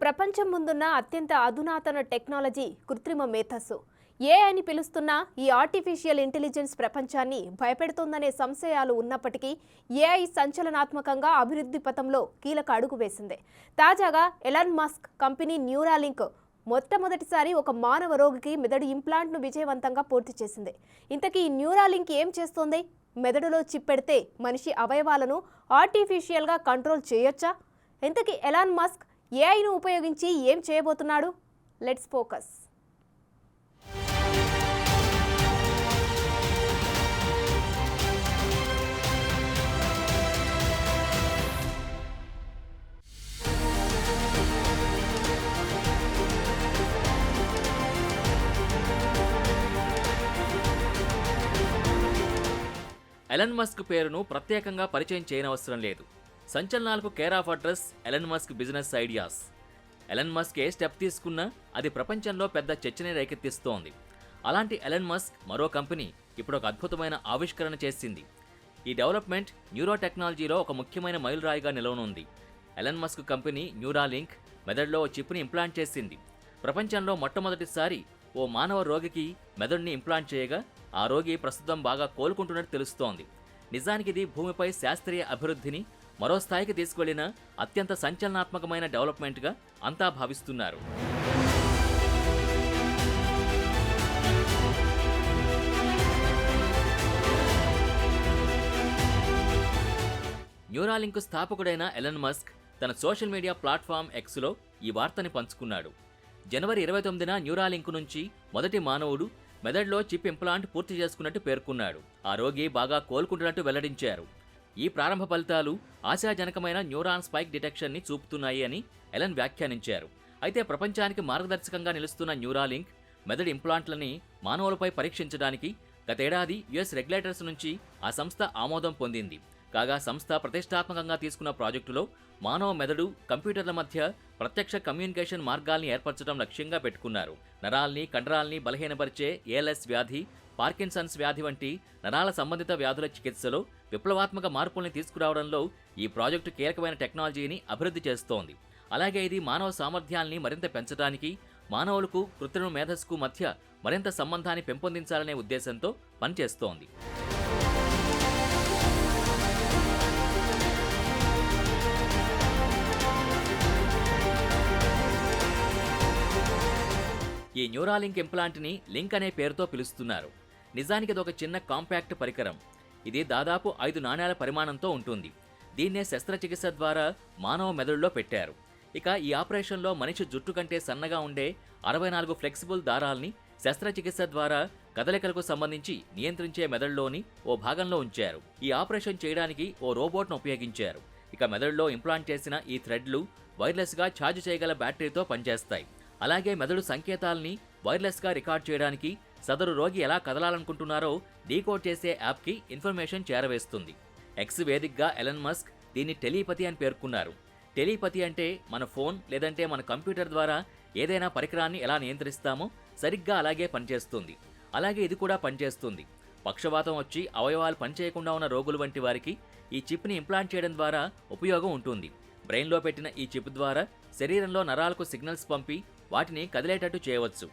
ప్రపంచం ముందున్న అత్యంత అధునాతన టెక్నాలజీ కృత్రిమ మేధస్సు. ఏ అని పిలుస్తున్న ఈ ఆర్టిఫిషియల్ ఇంటెలిజెన్స్ ప్రపంచాన్ని భయపెడుతోందనే సంశయాలు ఉన్నప్పటికీ ఏఐ సంచలనాత్మకంగా అభివృద్ధి పథంలో కీలక అడుగు వేసింది. తాజాగా ఎలాన్ మస్క్ కంపెనీ న్యూరాలింక్ మొట్టమొదటిసారి ఒక మానవ రోగికి మెదడు ఇంప్లాంట్ను విజయవంతంగా పూర్తి చేసింది. ఇంతకీ ఈ న్యూరాలింక్ ఏం చేస్తోంది? మెదడులో చిప్ పెడితే మనిషి అవయవాలను ఆర్టిఫిషియల్గా కంట్రోల్ చేయొచ్చా? ఇంతకీ ఎలాన్ మస్క్ ఏఐను ఉపయోగించి ఏం చేయబోతున్నాడు? Let's focus. ఎలన్ మస్క్ పేరును ప్రత్యేకంగా పరిచయం చేయనవసరం లేదు. సంచలనాలకు care of address Elon Musk business ideas. Elon Musk ఏ స్టెప్ తీసుకున్నా అది ప్రపంచంలో పెద్ద చర్చనే రేకెత్తిస్తోంది. అలాంటి ఎలన్ మస్క్ మరో కంపెనీ ఇప్పుడు ఒక అద్భుతమైన ఆవిష్కరణ చేసింది. ఈ డెవలప్మెంట్ న్యూరో టెక్నాలజీలో ఒక ముఖ్యమైన మైలురాయిగా నిలవనుంది. ఎలన్ మస్క్ కంపెనీ న్యూరాలింక్ మెదడులో ఓ చిప్ని ఇంప్లాంట్ చేసింది. ప్రపంచంలో మొట్టమొదటిసారి ఓ మానవ రోగికి మెదడుని ఇంప్లాంట్ చేయగా ఆ రోగి ప్రస్తుతం బాగా కోలుకుంటున్నట్టు తెలుస్తోంది. నిజానికి ఇది భూమిపై శాస్త్రీయ అభివృద్ధిని మరో స్థాయికి తీసుకువెళ్లిన అత్యంత సంచలనాత్మకమైన డెవలప్మెంట్గా అంతా భావిస్తున్నారు. న్యూరాలింక్ స్థాపకుడైన ఎలన్ మస్క్ తన సోషల్ మీడియా ప్లాట్ఫామ్ ఎక్స్లో ఈ వార్తని పంచుకున్నాడు. జనవరి 29న న్యూరాలింక్ నుంచి మొదటి మానవుడు మెదడులో చిప్ ఇంప్లాంట్ పూర్తి చేసుకున్నట్టు పేర్కొన్నాడు. ఆ రోగి బాగా కోలుకుంటున్నట్టు వెల్లడించారు. ఈ ప్రారంభ ఫలితాలు ఆశాజనకమైన న్యూరాన్ స్పైక్ డిటెక్షన్ని చూపుతున్నాయి అని ఎలన్ వ్యాఖ్యానించారు. అయితే ప్రపంచానికి మార్గదర్శకంగా నిలుస్తున్న న్యూరాలింక్ మెదడు ఇంప్లాంట్లని మానవులపై పరీక్షించడానికి గతేడాది యుఎస్ రెగ్యులేటర్స్ నుంచి ఆ సంస్థ ఆమోదం పొందింది. కాగా సంస్థ ప్రతిష్టాత్మకంగా తీసుకున్న ప్రాజెక్టులో మానవ మెదడు కంప్యూటర్ల మధ్య ప్రత్యక్ష కమ్యూనికేషన్ మార్గాల్ని ఏర్పరచడం లక్ష్యంగా పెట్టుకున్నారు. నరాల్ని కండరాల్ని బలహీనపరిచే ఏఎల్ఎస్ వ్యాధి, పార్కిన్సన్స్ వ్యాధి వంటి నరాల సంబంధిత వ్యాధుల చికిత్సలో విప్లవాత్మక మార్పుల్ని తీసుకురావడంలో ఈ ప్రాజెక్టు కీలకమైన టెక్నాలజీని అభివృద్ధి చేస్తోంది. అలాగే ఇది మానవ సామర్థ్యాల్ని మరింత పెంచడానికి, మానవులకు కృత్రిమ మేధస్సుకు మధ్య మరింత సంబంధాన్ని పెంపొందించాలనే ఉద్దేశంతో పనిచేస్తోంది. ఈ న్యూరాలింక్ ఇంప్లాంట్ని లింక్ అనే పేరుతో పిలుస్తున్నారు. నిజానికి ఇది ఒక చిన్న కాంపాక్ట్ పరికరం. ఇది దాదాపు 5 నాణేల పరిమాణంతో ఉంటుంది. దీన్నే శస్త్రచికిత్స ద్వారా మానవ మెదడులో పెట్టారు. ఇక ఈ ఆపరేషన్లో మనిషి జుట్టు కంటే సన్నగా ఉండే 64 ఫ్లెక్సిబుల్ దారాల్ని శస్త్రచికిత్స ద్వారా కదలికలకు సంబంధించి నియంత్రించే మెదడులోని ఓ భాగంలో ఉంచారు. ఈ ఆపరేషన్ చేయడానికి ఓ రోబోట్ను ఉపయోగించారు. ఇక మెదడులో ఇంప్లాంట్ చేసిన ఈ థ్రెడ్లు వైర్లెస్గా ఛార్జ్ చేయగల బ్యాటరీతో పనిచేస్తాయి. అలాగే మెదడు సంకేతాల్ని వైర్లెస్గా రికార్డ్ చేయడానికి సదరు రోగి ఎలా కదలాలనుకుంటున్నారో డీకోడ్ చేసే యాప్కి ఇన్ఫర్మేషన్ చేరవేస్తుంది. ఎక్స్ వేదికగా ఎలన్ మస్క్ దీన్ని టెలిపతి అని పేర్కొన్నారు. టెలిపతి అంటే మన ఫోన్ లేదంటే మన కంప్యూటర్ ద్వారా ఏదైనా పరికరాన్ని ఎలా నియంత్రిస్తామో సరిగ్గా అలాగే పనిచేస్తుంది. అలాగే ఇది కూడా పనిచేస్తుంది. పక్షవాతం వచ్చి అవయవాలు పనిచేయకుండా ఉన్న రోగులు వంటి వారికి ఈ చిప్ని ఇంప్లాంట్ చేయడం ద్వారా ఉపయోగం ఉంటుంది. బ్రెయిన్లో పెట్టిన ఈ చిప్ ద్వారా శరీరంలో నరాలకు సిగ్నల్స్ పంపి వాటిని కదిలేటట్టు చేయవచ్చు.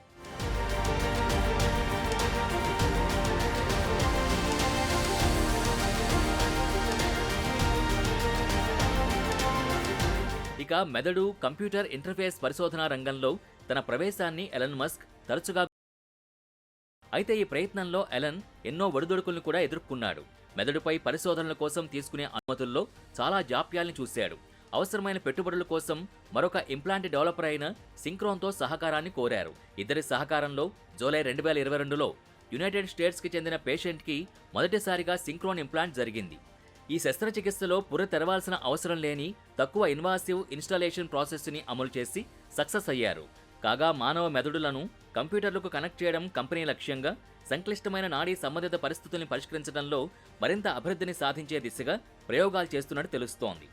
ఇక మెదడు కంప్యూటర్ ఇంటర్ఫేస్ పరిశోధనా రంగంలో తన ప్రవేశాన్ని ఎలన్ మస్క్ తరచుగా అయితే ఈ ప్రయత్నంలో ఎలన్ ఎన్నో ఒడిదుడుకులను కూడా ఎదుర్కొన్నాడు. మెదడుపై పరిశోధనల కోసం తీసుకునే అనుమతుల్లో చాలా జాప్యాల్ని చూశాడు. అవసరమైన పెట్టుబడుల కోసం మరొక ఇంప్లాంట్ డెవలపర్ అయిన సింక్రోన్తో సహకారాన్ని కోరారు. ఇద్దరి సహకారంలో జూలై 2022లో యునైటెడ్ స్టేట్స్కి చెందిన పేషెంట్కి మొదటిసారిగా సింక్రోన్ ఇంప్లాంట్ జరిగింది. ఈ శస్త్రచికిత్సలో పుర్రె తెరవాల్సిన అవసరం లేని తక్కువ ఇన్వాసివ్ ఇన్స్టాలేషన్ ప్రాసెస్ని అమలు చేసి సక్సెస్ అయ్యారు. కాగా మానవ మెదడులను కంప్యూటర్లకు కనెక్ట్ చేయడం కంపెనీ లక్ష్యంగా సంక్లిష్టమైన నాడీ సంబంధిత పరిస్థితుల్ని పరిష్కరించడంలో మరింత అభివృద్ధిని సాధించే దిశగా ప్రయోగాలు చేస్తున్నట్టు తెలుస్తోంది.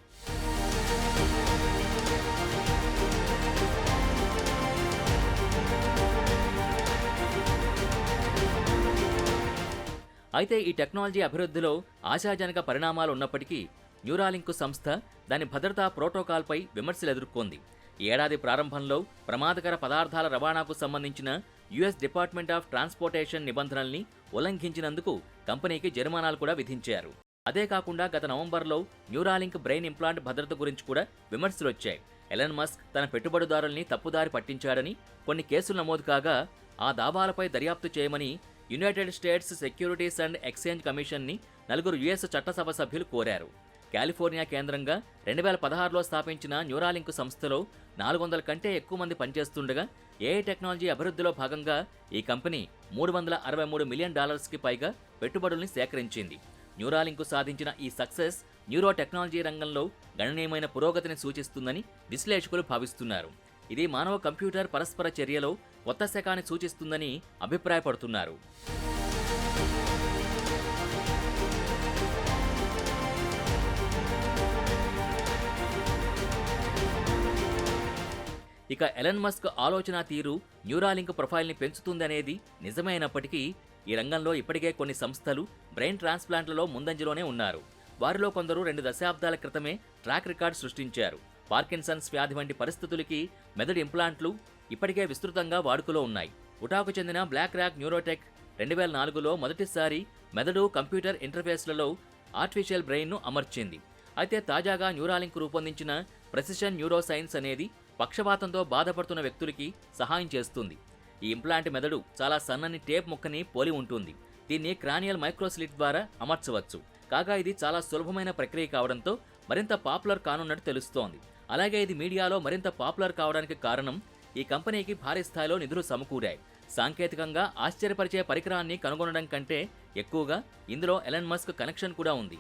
అయితే ఈ టెక్నాలజీ అభివృద్ధిలో ఆశాజనక పరిణామాలు ఉన్నప్పటికీ న్యూరాలింక్ సంస్థ దాని భద్రతా ప్రోటోకాల్పై విమర్శలు ఎదుర్కొంది. ఈ ఏడాది ప్రారంభంలో ప్రమాదకర పదార్థాల రవాణాకు సంబంధించిన యుఎస్ డిపార్ట్మెంట్ ఆఫ్ ట్రాన్స్పోర్టేషన్ నిబంధనల్ని ఉల్లంఘించినందుకు కంపెనీకి జరిమానాలు కూడా విధించారు. అదే కాకుండా గత నవంబర్లో న్యూరాలింక్ బ్రెయిన్ ఇంప్లాంట్ భద్రత గురించి కూడా విమర్శలొచ్చాయి. ఎలన్ మస్క్ తన పెట్టుబడిదారుల్ని తప్పుదారి పట్టించాడని కొన్ని కేసులు నమోదు కాగా ఆ దావాలపై దర్యాప్తు చేయమని United States securities and exchange కమిషన్ని 4 యుఎస్ చట్టసభ సభ్యులు కోరారు. కాలిఫోర్నియా కేంద్రంగా 2016లో స్థాపించిన న్యూరాలింక్ సంస్థలో 400 కంటే ఎక్కువ మంది పనిచేస్తుండగా ఏఐ టెక్నాలజీ అభివృద్ధిలో భాగంగా ఈ కంపెనీ $363 మిలియన్ పైగా పెట్టుబడుల్ని సేకరించింది. న్యూరాలింక్ సాధించిన ఈ సక్సెస్ న్యూరో టెక్నాలజీ రంగంలో గణనీయమైన పురోగతిని సూచిస్తుందని విశ్లేషకులు భావిస్తున్నారు. ఇది మానవ కంప్యూటర్ పరస్పర చర్యలో కొత్త శకాన్ని సూచిస్తుందని అభిప్రాయపడుతున్నారు. ఇక ఎలన్ మస్క్ ఆలోచన తీరు న్యూరాలింక్ ప్రొఫైల్ని పెంచుతుందనేది నిజమైనప్పటికీ ఈ రంగంలో ఇప్పటికే కొన్ని సంస్థలు బ్రెయిన్ ట్రాన్స్ప్లాంట్లలో ముందంజలోనే ఉన్నారు. వారిలో కొందరు 2 దశాబ్దాల క్రితమే ట్రాక్ రికార్డ్ సృష్టించారు. పార్కిన్సన్స్ వ్యాధి వంటి పరిస్థితులకి మెదడు ఇంప్లాంట్లు ఇప్పటికే విస్తృతంగా వాడుకలో ఉన్నాయి. ఉటాకు చెందిన బ్లాక్ రాక్ న్యూరోటెక్ 2004లో మొదటిసారి మెదడు కంప్యూటర్ ఇంటర్ఫేస్లలో ఆర్టిఫిషియల్ బ్రెయిన్ను అమర్చింది. అయితే తాజాగా న్యూరాలింక్ రూపొందించిన ప్రెసిషన్ న్యూరోసైన్స్ అనేది పక్షవాతంతో బాధపడుతున్న వ్యక్తులకి సహాయం చేస్తుంది. ఈ ఇంప్లాంట్ మెదడు చాలా సన్నని టేప్ ముక్కని పోలి ఉంటుంది. దీన్ని క్రానియల్ మైక్రోస్లిట్ ద్వారా అమర్చవచ్చు. కాగా ఇది చాలా సులభమైన ప్రక్రియ కావడంతో మరింత పాపులర్ కానున్నట్టు తెలుస్తోంది. అలాగే ఇది మీడియాలో మరింత పాపులర్ కావడానికి కారణం ఈ కంపెనీకి భారీ స్థాయిలో నిధులు సమకూరాయి. సాంకేతికంగా ఆశ్చర్యపరిచే పరికరాన్ని కనుగొనడం కంటే ఎక్కువగా ఇందులో ఎలన్ మస్క్ కనెక్షన్ కూడా ఉంది.